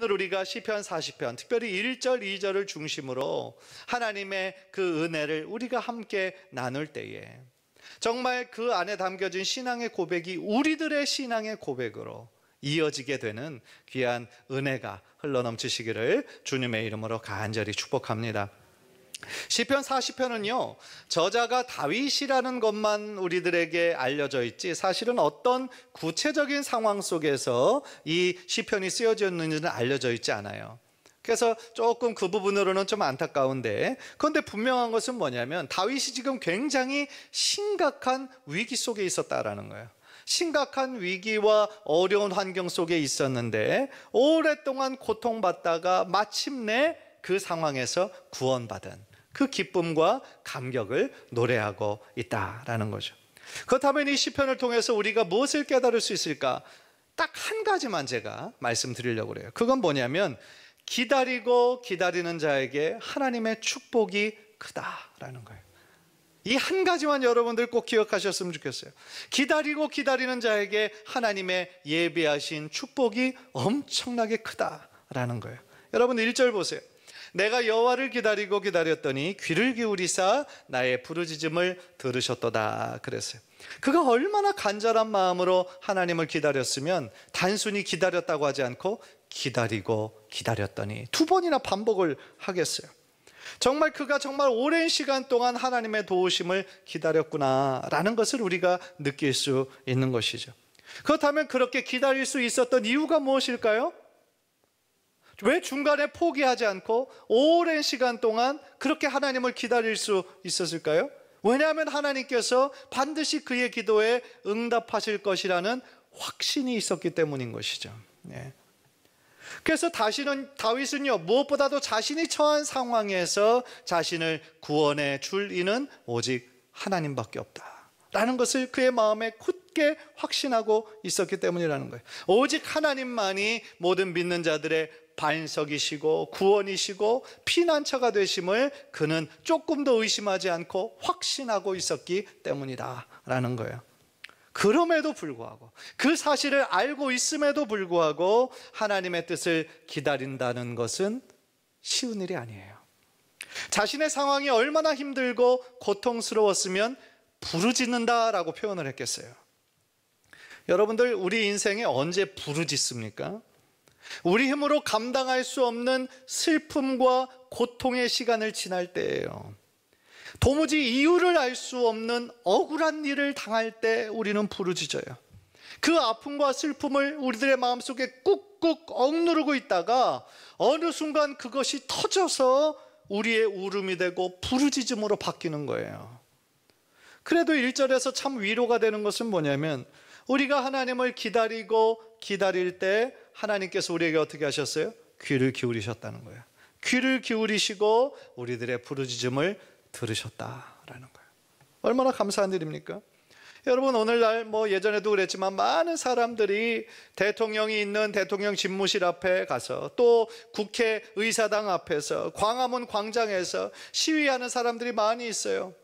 오늘 우리가 시편 40편, 특별히 1절, 2절을 중심으로 하나님의 그 은혜를 우리가 함께 나눌 때에 정말 그 안에 담겨진 신앙의 고백이 우리들의 신앙의 고백으로 이어지게 되는 귀한 은혜가 흘러넘치시기를 주님의 이름으로 간절히 축복합니다. 시편 40편은요, 저자가 다윗이라는 것만 우리들에게 알려져 있지 사실은 어떤 구체적인 상황 속에서 이 시편이 쓰여졌는지는 알려져 있지 않아요. 그래서 조금 그 부분으로는 좀 안타까운데, 그런데 분명한 것은 뭐냐면 다윗이 지금 굉장히 심각한 위기 속에 있었다라는 거예요. 심각한 위기와 어려운 환경 속에 있었는데 오랫동안 고통받다가 마침내 그 상황에서 구원받은 그 기쁨과 감격을 노래하고 있다라는 거죠. 그렇다면 이 시편을 통해서 우리가 무엇을 깨달을 수 있을까? 딱 한 가지만 제가 말씀드리려고 그래요. 그건 뭐냐면 기다리고 기다리는 자에게 하나님의 축복이 크다라는 거예요. 이 한 가지만 여러분들 꼭 기억하셨으면 좋겠어요. 기다리고 기다리는 자에게 하나님의 예비하신 축복이 엄청나게 크다라는 거예요. 여러분 1절 보세요. 내가 여호와를 기다리고 기다렸더니 귀를 기울이사 나의 부르짖음을 들으셨도다 그랬어요. 그가 얼마나 간절한 마음으로 하나님을 기다렸으면 단순히 기다렸다고 하지 않고 기다리고 기다렸더니 두 번이나 반복을 하겠어요. 정말 그가 정말 오랜 시간 동안 하나님의 도우심을 기다렸구나라는 것을 우리가 느낄 수 있는 것이죠. 그렇다면 그렇게 기다릴 수 있었던 이유가 무엇일까요? 왜 중간에 포기하지 않고 오랜 시간 동안 그렇게 하나님을 기다릴 수 있었을까요? 왜냐하면 하나님께서 반드시 그의 기도에 응답하실 것이라는 확신이 있었기 때문인 것이죠. 네. 그래서 다윗은요, 무엇보다도 자신이 처한 상황에서 자신을 구원해 줄 이는 오직 하나님밖에 없다라는 것을 그의 마음에 굳게 확신하고 있었기 때문이라는 거예요. 오직 하나님만이 모든 믿는 자들의 반석이시고 구원이시고 피난처가 되심을 그는 조금 더 의심하지 않고 확신하고 있었기 때문이다라는 거예요. 그럼에도 불구하고, 그 사실을 알고 있음에도 불구하고 하나님의 뜻을 기다린다는 것은 쉬운 일이 아니에요. 자신의 상황이 얼마나 힘들고 고통스러웠으면 부르짖는다라고 표현을 했겠어요. 여러분들, 우리 인생에 언제 부르짖습니까? 우리 힘으로 감당할 수 없는 슬픔과 고통의 시간을 지날 때예요. 도무지 이유를 알 수 없는 억울한 일을 당할 때 우리는 부르짖어요. 그 아픔과 슬픔을 우리들의 마음속에 꾹꾹 억누르고 있다가 어느 순간 그것이 터져서 우리의 울음이 되고 부르짖음으로 바뀌는 거예요. 그래도 1절에서 참 위로가 되는 것은 뭐냐면 우리가 하나님을 기다리고 기다릴 때 하나님께서 우리에게 어떻게 하셨어요? 귀를 기울이셨다는 거예요. 귀를 기울이시고 우리들의 부르짖음을 들으셨다라는 거예요. 얼마나 감사한 일입니까? 여러분, 오늘날 예전에도 그랬지만 많은 사람들이 대통령이 있는 대통령 집무실 앞에 가서 또 국회의사당 앞에서 광화문 광장에서 시위하는 사람들이 많이 있어요.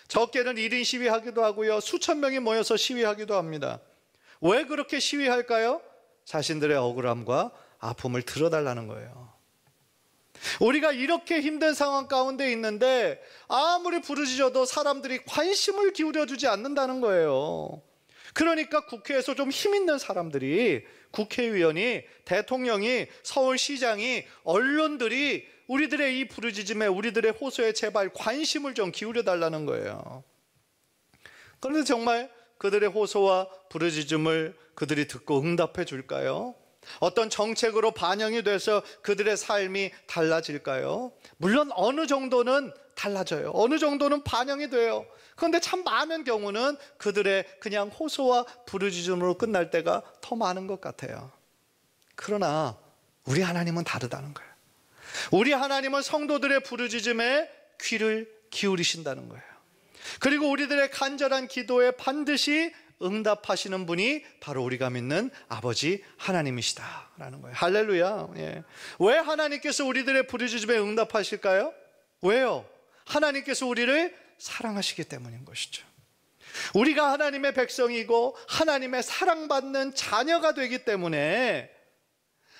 적게는 1인 시위하기도 하고요, 수천 명이 모여서 시위하기도 합니다. 왜 그렇게 시위할까요? 자신들의 억울함과 아픔을 들어달라는 거예요. 우리가 이렇게 힘든 상황 가운데 있는데 아무리 부르짖어도 사람들이 관심을 기울여주지 않는다는 거예요. 그러니까 국회에서 좀 힘 있는 사람들이, 국회의원이, 대통령이, 서울시장이, 언론들이 우리들의 이 부르짖음에, 우리들의 호소에 제발 관심을 좀 기울여달라는 거예요. 그런데 정말 그들의 호소와 부르짖음을 그들이 듣고 응답해 줄까요? 어떤 정책으로 반영이 돼서 그들의 삶이 달라질까요? 물론 어느 정도는 달라져요. 어느 정도는 반영이 돼요. 그런데 참 많은 경우는 그들의 그냥 호소와 부르짖음으로 끝날 때가 더 많은 것 같아요. 그러나 우리 하나님은 다르다는 거예요. 우리 하나님은 성도들의 부르짖음에 귀를 기울이신다는 거예요. 그리고 우리들의 간절한 기도에 반드시 응답하시는 분이 바로 우리가 믿는 아버지 하나님이시다라는 거예요. 할렐루야. 예. 왜 하나님께서 우리들의 부르짖음에 응답하실까요? 왜요? 하나님께서 우리를 사랑하시기 때문인 것이죠. 우리가 하나님의 백성이고 하나님의 사랑받는 자녀가 되기 때문에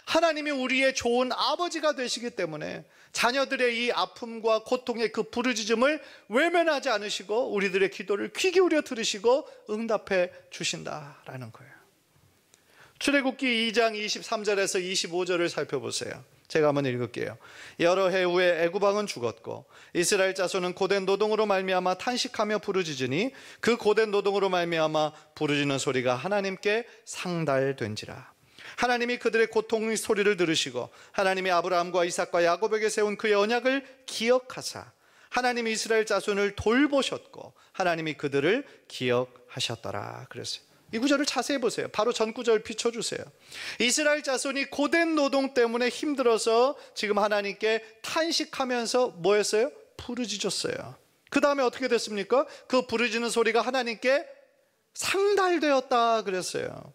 하나님이 우리의 좋은 아버지가 되시기 때문에 자녀들의 이 아픔과 고통의 그 부르짖음을 외면하지 않으시고 우리들의 기도를 귀 기울여 들으시고 응답해 주신다라는 거예요. 출애굽기 2장 23절에서 25절을 살펴보세요. 제가 한번 읽을게요. 여러 해 후에 애굽왕은 죽었고 이스라엘 자손은 고된 노동으로 말미암아 탄식하며 부르짖으니 그 고된 노동으로 말미암아 부르짖는 소리가 하나님께 상달된지라. 하나님이 그들의 고통의 소리를 들으시고 하나님이 아브라함과 이삭과 야곱에게 세운 그의 언약을 기억하사 하나님이 이스라엘 자손을 돌보셨고 하나님이 그들을 기억하셨더라 그랬어요. 이 구절을 자세히 보세요. 바로 전 구절 비춰주세요. 이스라엘 자손이 고된 노동 때문에 힘들어서 지금 하나님께 탄식하면서 뭐 했어요? 부르짖었어요. 그 다음에 어떻게 됐습니까? 그 부르짖는 소리가 하나님께 상달되었다 그랬어요.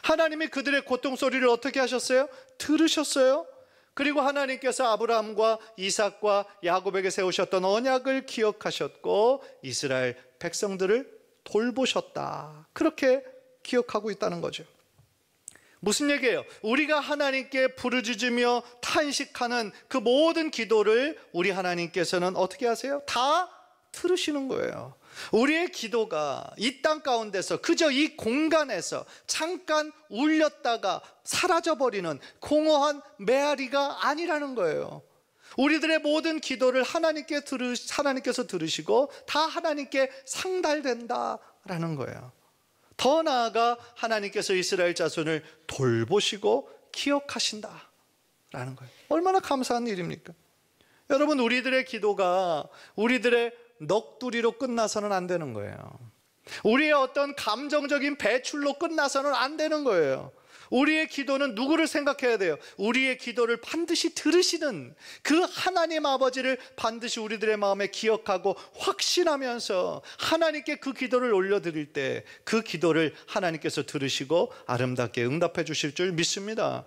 하나님이 그들의 고통 소리를 어떻게 하셨어요? 들으셨어요. 그리고 하나님께서 아브라함과 이삭과 야곱에게 세우셨던 언약을 기억하셨고 이스라엘 백성들을 돌보셨다. 그렇게 기억하고 있다는 거죠. 무슨 얘기예요? 우리가 하나님께 부르짖으며 탄식하는 그 모든 기도를 우리 하나님께서는 어떻게 하세요? 다 들으시는 거예요. 우리의 기도가 이 땅 가운데서 그저 이 공간에서 잠깐 울렸다가 사라져버리는 공허한 메아리가 아니라는 거예요. 우리들의 모든 기도를 하나님께서 들으시고 다 하나님께 상달된다라는 거예요. 더 나아가 하나님께서 이스라엘 자손을 돌보시고 기억하신다라는 거예요. 얼마나 감사한 일입니까? 여러분, 우리들의 기도가 우리들의 넋두리로 끝나서는 안 되는 거예요. 우리의 어떤 감정적인 배출로 끝나서는 안 되는 거예요. 우리의 기도는 누구를 생각해야 돼요? 우리의 기도를 반드시 들으시는 그 하나님 아버지를 반드시 우리들의 마음에 기억하고 확신하면서 하나님께 그 기도를 올려드릴 때 그 기도를 하나님께서 들으시고 아름답게 응답해 주실 줄 믿습니다.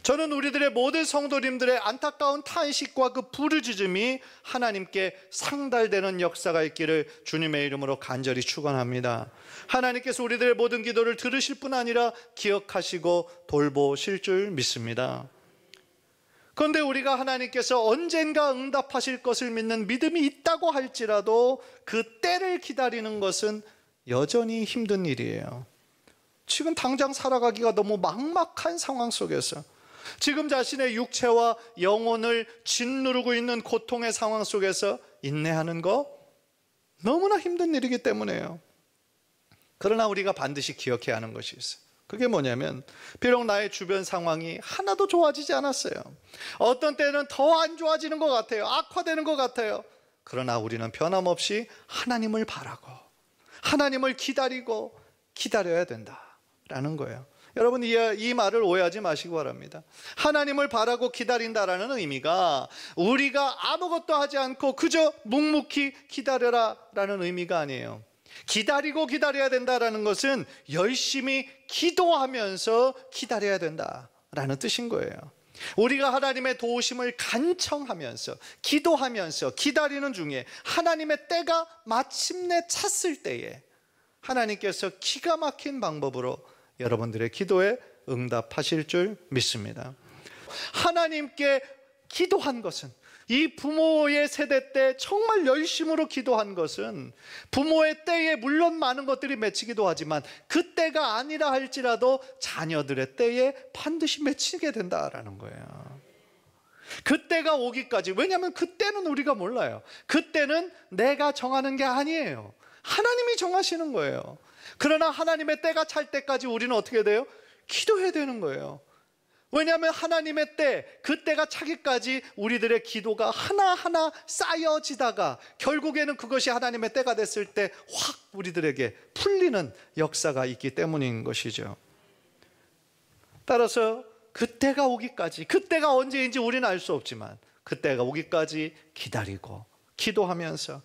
저는 우리들의 모든 성도님들의 안타까운 탄식과 그 부르짖음이 하나님께 상달되는 역사가 있기를 주님의 이름으로 간절히 축원합니다. 하나님께서 우리들의 모든 기도를 들으실 뿐 아니라 기억하시고 돌보실 줄 믿습니다. 그런데 우리가 하나님께서 언젠가 응답하실 것을 믿는 믿음이 있다고 할지라도 그 때를 기다리는 것은 여전히 힘든 일이에요. 지금 당장 살아가기가 너무 막막한 상황 속에서 지금 자신의 육체와 영혼을 짓누르고 있는 고통의 상황 속에서 인내하는 거 너무나 힘든 일이기 때문에요. 그러나 우리가 반드시 기억해야 하는 것이 있어요. 그게 뭐냐면 비록 나의 주변 상황이 하나도 좋아지지 않았어요. 어떤 때는 더 안 좋아지는 것 같아요. 악화되는 것 같아요. 그러나 우리는 변함없이 하나님을 바라고 하나님을 기다리고 기다려야 된다라는 거예요. 여러분, 이 말을 오해하지 마시기 바랍니다. 하나님을 바라고 기다린다라는 의미가 우리가 아무것도 하지 않고 그저 묵묵히 기다려라라는 의미가 아니에요. 기다리고 기다려야 된다라는 것은 열심히 기도하면서 기다려야 된다라는 뜻인 거예요. 우리가 하나님의 도우심을 간청하면서 기도하면서 기다리는 중에 하나님의 때가 마침내 찼을 때에 하나님께서 기가 막힌 방법으로 여러분들의 기도에 응답하실 줄 믿습니다. 하나님께 기도한 것은, 이 부모의 세대 때 정말 열심으로 기도한 것은 부모의 때에 물론 많은 것들이 맺히기도 하지만 그 때가 아니라 할지라도 자녀들의 때에 반드시 맺히게 된다라는 거예요. 그때가 오기까지, 왜냐하면 그때는 우리가 몰라요. 그때는 내가 정하는 게 아니에요. 하나님이 정하시는 거예요. 그러나 하나님의 때가 찰 때까지 우리는 어떻게 돼요? 기도해야 되는 거예요. 왜냐하면 하나님의 때, 그 때가 차기까지 우리들의 기도가 하나하나 쌓여지다가 결국에는 그것이 하나님의 때가 됐을 때 확 우리들에게 풀리는 역사가 있기 때문인 것이죠. 따라서 그때가 오기까지, 그때가 언제인지 우리는 알 수 없지만 그때가 오기까지 기다리고 기도하면서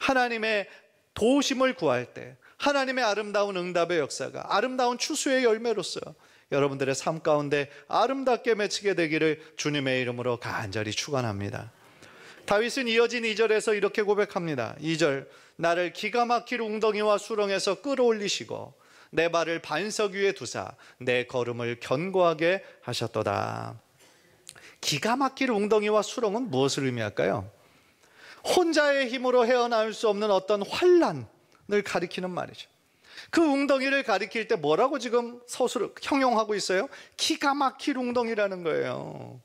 하나님의 도우심을 구할 때 하나님의 아름다운 응답의 역사가 아름다운 추수의 열매로서 여러분들의 삶 가운데 아름답게 맺히게 되기를 주님의 이름으로 간절히 축원합니다. 다윗은 이어진 2절에서 이렇게 고백합니다. 2절, 나를 기가 막힐 웅덩이와 수렁에서 끌어올리시고 내 발을 반석 위에 두사 내 걸음을 견고하게 하셨도다. 기가 막힐 웅덩이와 수렁은 무엇을 의미할까요? 혼자의 힘으로 헤어나올 수 없는 어떤 환난을 가리키는 말이죠. 그 웅덩이를 가리킬 때 뭐라고 지금 서술을 형용하고 있어요? 기가 막힐 웅덩이라는 거예요.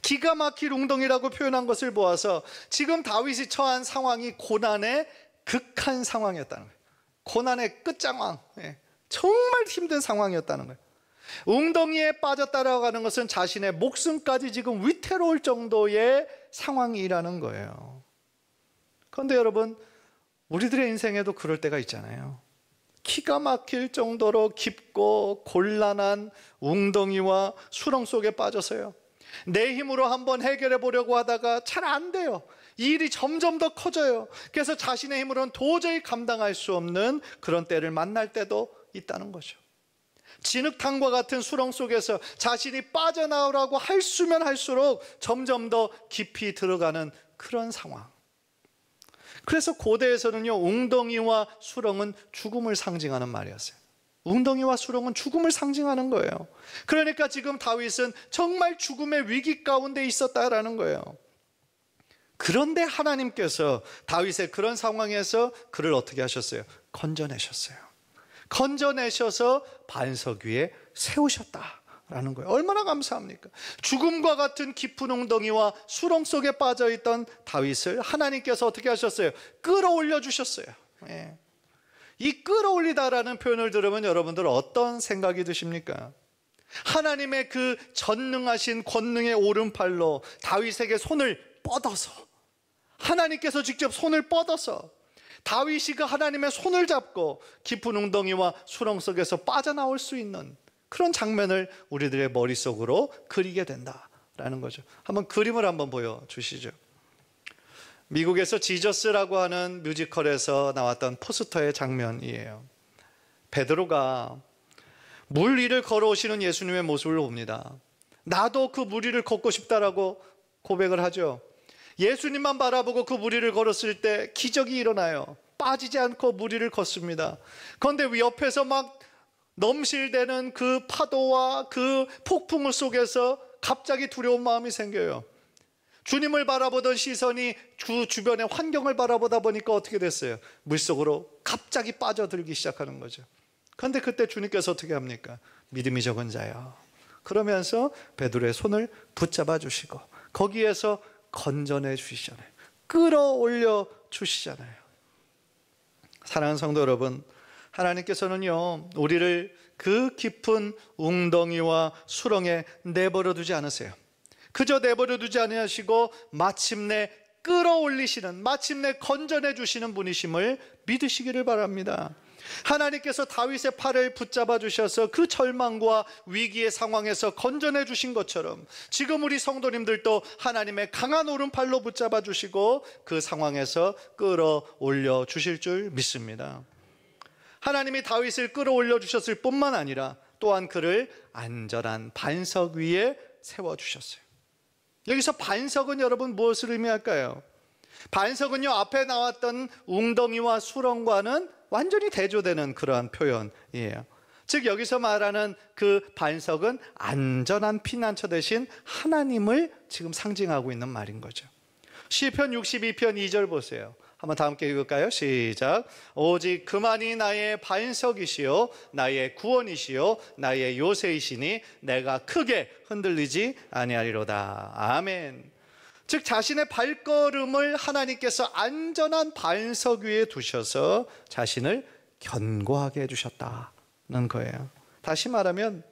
기가 막힐 웅덩이라고 표현한 것을 보아서 지금 다윗이 처한 상황이 고난의 극한 상황이었다는 거예요. 고난의 끝장왕, 정말 힘든 상황이었다는 거예요. 웅덩이에 빠졌다라고 하는 것은 자신의 목숨까지 지금 위태로울 정도의 상황이라는 거예요. 그런데 여러분, 우리들의 인생에도 그럴 때가 있잖아요. 기가 막힐 정도로 깊고 곤란한 웅덩이와 수렁 속에 빠져서요, 내 힘으로 한번 해결해 보려고 하다가 잘 안 돼요. 이 일이 점점 더 커져요. 그래서 자신의 힘으로는 도저히 감당할 수 없는 그런 때를 만날 때도 있다는 거죠. 진흙탕과 같은 수렁 속에서 자신이 빠져나오라고 할 수면 할수록 점점 더 깊이 들어가는 그런 상황. 그래서 고대에서는요, 웅덩이와 수렁은 죽음을 상징하는 말이었어요. 웅덩이와 수렁은 죽음을 상징하는 거예요. 그러니까 지금 다윗은 정말 죽음의 위기 가운데 있었다라는 거예요. 그런데 하나님께서 다윗의 그런 상황에서 그를 어떻게 하셨어요? 건져내셨어요. 건져내셔서 반석 위에 세우셨다라는 거예요. 얼마나 감사합니까? 죽음과 같은 깊은 웅덩이와 수렁 속에 빠져있던 다윗을 하나님께서 어떻게 하셨어요? 끌어올려 주셨어요. 이 끌어올리다라는 표현을 들으면 여러분들 어떤 생각이 드십니까? 하나님의 그 전능하신 권능의 오른팔로 다윗에게 손을 뻗어서, 하나님께서 직접 손을 뻗어서 다윗이 그 하나님의 손을 잡고 깊은 웅덩이와 수렁 속에서 빠져나올 수 있는 그런 장면을 우리들의 머릿속으로 그리게 된다라는 거죠. 한번 그림을 한번 보여주시죠. 미국에서 지저스라고 하는 뮤지컬에서 나왔던 포스터의 장면이에요. 베드로가 물 위를 걸어오시는 예수님의 모습을 봅니다. 나도 그 물 위를 걷고 싶다라고 고백을 하죠. 예수님만 바라보고 그 물 위를 걸었을 때 기적이 일어나요. 빠지지 않고 물 위를 걷습니다. 그런데 옆에서 막 넘실대는 그 파도와 그 폭풍 속에서 갑자기 두려운 마음이 생겨요. 주님을 바라보던 시선이 그 주변의 환경을 바라보다 보니까 어떻게 됐어요? 물속으로 갑자기 빠져들기 시작하는 거죠. 그런데 그때 주님께서 어떻게 합니까? 믿음이 적은 자여, 그러면서 베드로의 손을 붙잡아 주시고 거기에서 건져내 주시잖아요. 끌어올려 주시잖아요. 사랑하는 성도 여러분, 하나님께서는요, 우리를 그 깊은 웅덩이와 수렁에 내버려 두지 않으세요. 그저 내버려 두지 않으시고 마침내 끌어올리시는, 마침내 건져내 주시는 분이심을 믿으시기를 바랍니다. 하나님께서 다윗의 팔을 붙잡아 주셔서 그 절망과 위기의 상황에서 건져내 주신 것처럼 지금 우리 성도님들도 하나님의 강한 오른팔로 붙잡아 주시고 그 상황에서 끌어올려 주실 줄 믿습니다. 하나님이 다윗을 끌어올려 주셨을 뿐만 아니라 또한 그를 안전한 반석 위에 세워주셨어요. 여기서 반석은 여러분 무엇을 의미할까요? 반석은요, 앞에 나왔던 웅덩이와 수렁과는 완전히 대조되는 그러한 표현이에요. 즉 여기서 말하는 그 반석은 안전한 피난처 대신 하나님을 지금 상징하고 있는 말인 거죠. 시편 62편 2절 보세요. 한번 다 함께 읽을까요? 시작. 오직 그만이 나의 반석이시요 나의 구원이시요 나의 요새이시니 내가 크게 흔들리지 아니하리로다. 아멘. 즉 자신의 발걸음을 하나님께서 안전한 반석 위에 두셔서 자신을 견고하게 해주셨다는 거예요. 다시 말하면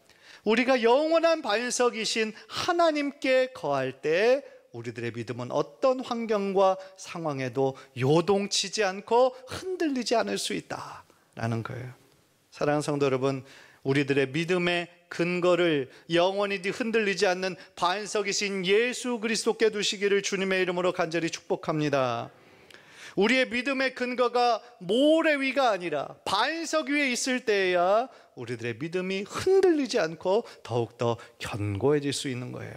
우리가 영원한 반석이신 하나님께 거할 때 우리들의 믿음은 어떤 환경과 상황에도 요동치지 않고 흔들리지 않을 수 있다라는 거예요. 사랑하는 성도 여러분, 우리들의 믿음의 근거를 영원히 흔들리지 않는 반석이신 예수 그리스도께 두시기를 주님의 이름으로 간절히 축복합니다. 우리의 믿음의 근거가 모래 위가 아니라 반석 위에 있을 때에야 우리들의 믿음이 흔들리지 않고 더욱더 견고해질 수 있는 거예요.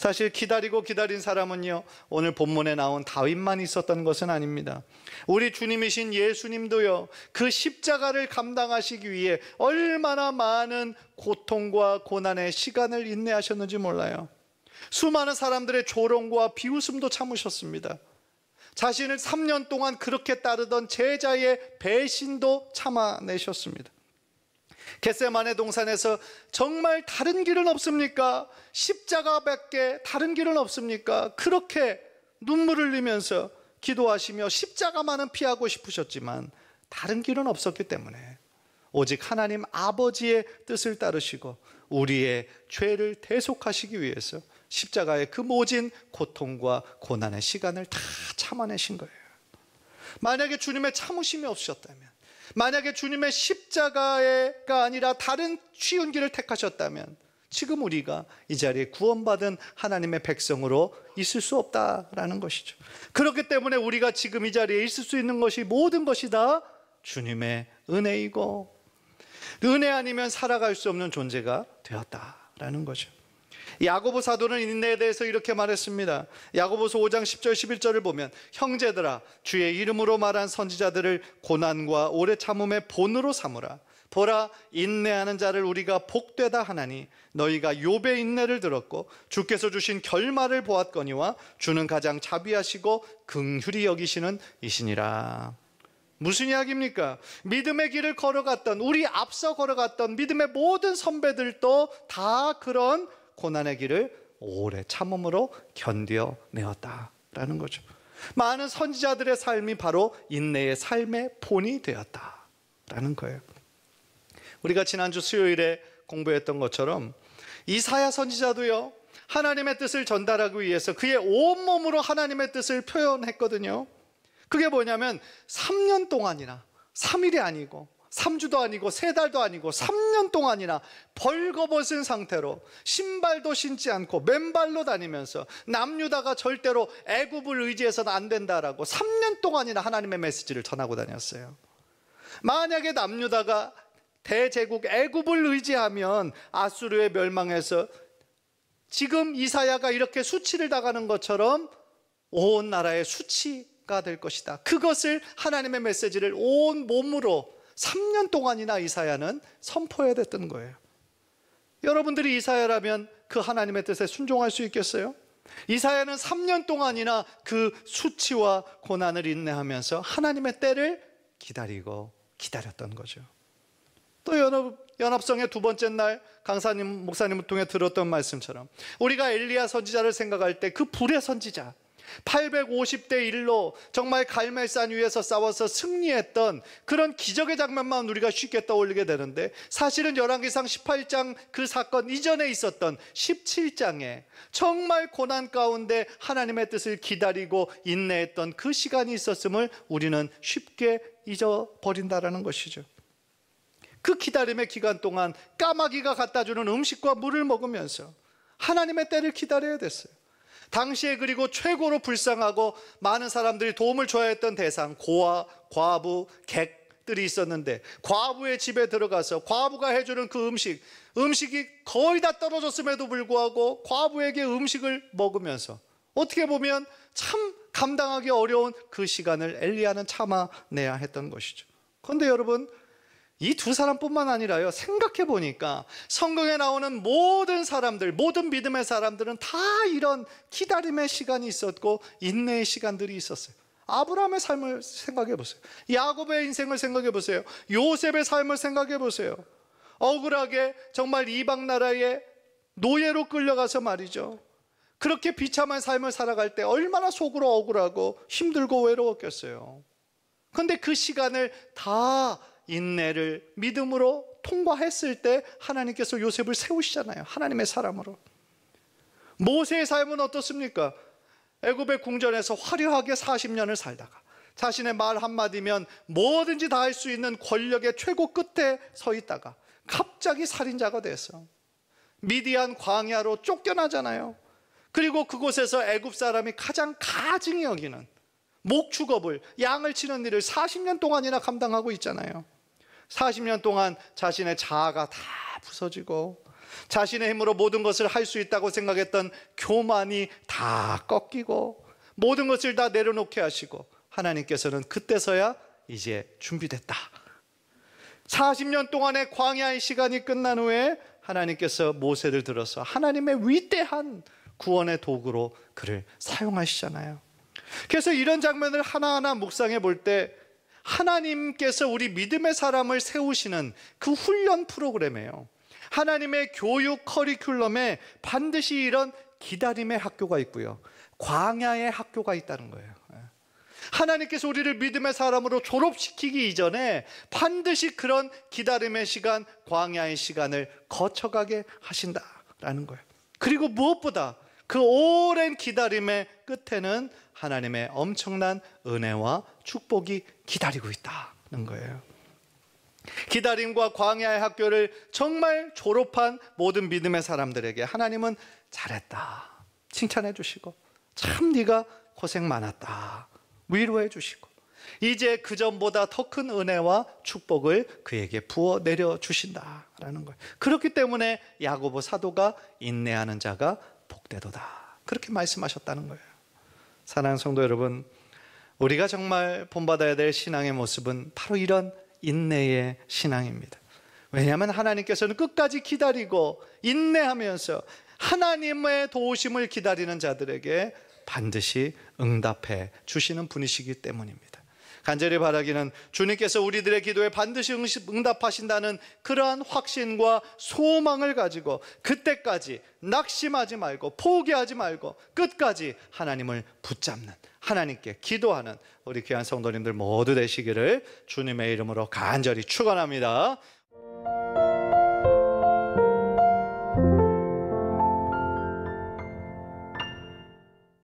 사실 기다리고 기다린 사람은요, 오늘 본문에 나온 다윗만 있었던 것은 아닙니다. 우리 주님이신 예수님도요, 그 십자가를 감당하시기 위해 얼마나 많은 고통과 고난의 시간을 인내하셨는지 몰라요. 수많은 사람들의 조롱과 비웃음도 참으셨습니다. 자신을 3년 동안 그렇게 따르던 제자의 배신도 참아내셨습니다. 겟세마네 동산에서 정말 다른 길은 없습니까? 십자가밖에 다른 길은 없습니까? 그렇게 눈물을 흘리면서 기도하시며 십자가만은 피하고 싶으셨지만 다른 길은 없었기 때문에 오직 하나님 아버지의 뜻을 따르시고 우리의 죄를 대속하시기 위해서 십자가의 그 모진 고통과 고난의 시간을 다 참아내신 거예요. 만약에 주님의 참으심이 없으셨다면, 만약에 주님의 십자가가 아니라 다른 쉬운 길을 택하셨다면 지금 우리가 이 자리에 구원받은 하나님의 백성으로 있을 수 없다라는 것이죠. 그렇기 때문에 우리가 지금 이 자리에 있을 수 있는 것이 모든 것이 다 주님의 은혜이고, 은혜 아니면 살아갈 수 없는 존재가 되었다라는 거죠. 야고보 사도는 인내에 대해서 이렇게 말했습니다. 야고보서 5장 10절 11절을 보면, 형제들아 주의 이름으로 말한 선지자들을 고난과 오래 참음의 본으로 삼으라. 보라, 인내하는 자를 우리가 복되다 하나니 너희가 욥의 인내를 들었고 주께서 주신 결말을 보았거니와 주는 가장 자비하시고 긍휼히 여기시는 이시니라. 무슨 이야기입니까? 믿음의 길을 걸어갔던, 우리 앞서 걸어갔던 믿음의 모든 선배들도 다 그런 고난의 길을 오래 참음으로 견뎌내었다라는 거죠. 많은 선지자들의 삶이 바로 인내의 삶의 본이 되었다라는 거예요. 우리가 지난주 수요일에 공부했던 것처럼 이사야 선지자도요, 하나님의 뜻을 전달하기 위해서 그의 온몸으로 하나님의 뜻을 표현했거든요. 그게 뭐냐면 3년 동안이나 3일이 아니고 3주도 아니고 3달도 아니고 3년 동안이나 벌거벗은 상태로 신발도 신지 않고 맨발로 다니면서 남유다가 절대로 애굽을 의지해서는 안 된다라고 3년 동안이나 하나님의 메시지를 전하고 다녔어요. 만약에 남유다가 대제국 애굽을 의지하면 아수르의 멸망에서 지금 이사야가 이렇게 수치를 당하는 것처럼 온 나라의 수치가 될 것이다. 그것을 하나님의 메시지를 온 몸으로 3년 동안이나 이사야는 선포해야 됐던 거예요. 여러분들이 이사야라면 그 하나님의 뜻에 순종할 수 있겠어요? 이사야는 3년 동안이나 그 수치와 고난을 인내하면서 하나님의 때를 기다리고 기다렸던 거죠. 또 연합성의 두 번째 날 강사님, 목사님을 통해 들었던 말씀처럼 우리가 엘리야 선지자를 생각할 때 그 불의 선지자, 850대 1로 정말 갈멜산 위에서 싸워서 승리했던 그런 기적의 장면만 우리가 쉽게 떠올리게 되는데, 사실은 열왕기상 18장 그 사건 이전에 있었던 17장에 정말 고난 가운데 하나님의 뜻을 기다리고 인내했던 그 시간이 있었음을 우리는 쉽게 잊어버린다라는 것이죠. 그 기다림의 기간 동안 까마귀가 갖다주는 음식과 물을 먹으면서 하나님의 때를 기다려야 됐어요. 당시에 그리고 최고로 불쌍하고 많은 사람들이 도움을 줘야 했던 대상, 고아, 과부, 객들이 있었는데 과부의 집에 들어가서 과부가 해주는 그 음식이 거의 다 떨어졌음에도 불구하고 과부에게 음식을 먹으면서 어떻게 보면 참 감당하기 어려운 그 시간을 엘리야는 참아내야 했던 것이죠. 그런데 여러분, 이 두 사람뿐만 아니라요, 생각해 보니까 성경에 나오는 모든 사람들, 모든 믿음의 사람들은 다 이런 기다림의 시간이 있었고 인내의 시간들이 있었어요. 아브라함의 삶을 생각해 보세요. 야곱의 인생을 생각해 보세요. 요셉의 삶을 생각해 보세요. 억울하게 정말 이방 나라의 노예로 끌려가서 말이죠, 그렇게 비참한 삶을 살아갈 때 얼마나 속으로 억울하고 힘들고 외로웠겠어요. 그런데 그 시간을 다 인내를 믿음으로 통과했을 때 하나님께서 요셉을 세우시잖아요. 하나님의 사람으로. 모세의 삶은 어떻습니까? 애굽의 궁전에서 화려하게 40년을 살다가 자신의 말 한마디면 뭐든지 다 할 수 있는 권력의 최고 끝에 서 있다가 갑자기 살인자가 돼서 미디안 광야로 쫓겨나잖아요. 그리고 그곳에서 애굽 사람이 가장 가증히 여기는 목축업을, 양을 치는 일을 40년 동안이나 감당하고 있잖아요. 40년 동안 자신의 자아가 다 부서지고 자신의 힘으로 모든 것을 할 수 있다고 생각했던 교만이 다 꺾이고 모든 것을 다 내려놓게 하시고 하나님께서는 그때서야 이제 준비됐다. 40년 동안의 광야의 시간이 끝난 후에 하나님께서 모세를 들어서 하나님의 위대한 구원의 도구로 그를 사용하시잖아요. 그래서 이런 장면을 하나하나 묵상해 볼 때 하나님께서 우리 믿음의 사람을 세우시는 그 훈련 프로그램이에요. 하나님의 교육 커리큘럼에 반드시 이런 기다림의 학교가 있고요, 광야의 학교가 있다는 거예요. 하나님께서 우리를 믿음의 사람으로 졸업시키기 이전에 반드시 그런 기다림의 시간, 광야의 시간을 거쳐가게 하신다라는 거예요. 그리고 무엇보다 그 오랜 기다림의 끝에는 하나님의 엄청난 은혜와 축복이 기다리고 있다는 거예요. 기다림과 광야의 학교를 정말 졸업한 모든 믿음의 사람들에게 하나님은 잘했다 칭찬해 주시고, 참 네가 고생 많았다 위로해 주시고, 이제 그전보다 더 큰 은혜와 축복을 그에게 부어 내려 주신다라는 거예요. 그렇기 때문에 야고보 사도가 인내하는 자가 복되도다 그렇게 말씀하셨다는 거예요. 사랑하는 성도 여러분, 우리가 정말 본받아야 될 신앙의 모습은 바로 이런 인내의 신앙입니다. 왜냐하면 하나님께서는 끝까지 기다리고 인내하면서 하나님의 도우심을 기다리는 자들에게 반드시 응답해 주시는 분이시기 때문입니다. 간절히 바라기는 주님께서 우리들의 기도에 반드시 응답하신다는 그러한 확신과 소망을 가지고 그때까지 낙심하지 말고 포기하지 말고 끝까지 하나님을 붙잡는, 하나님께 기도하는 우리 귀한 성도님들 모두 되시기를 주님의 이름으로 간절히 축원합니다.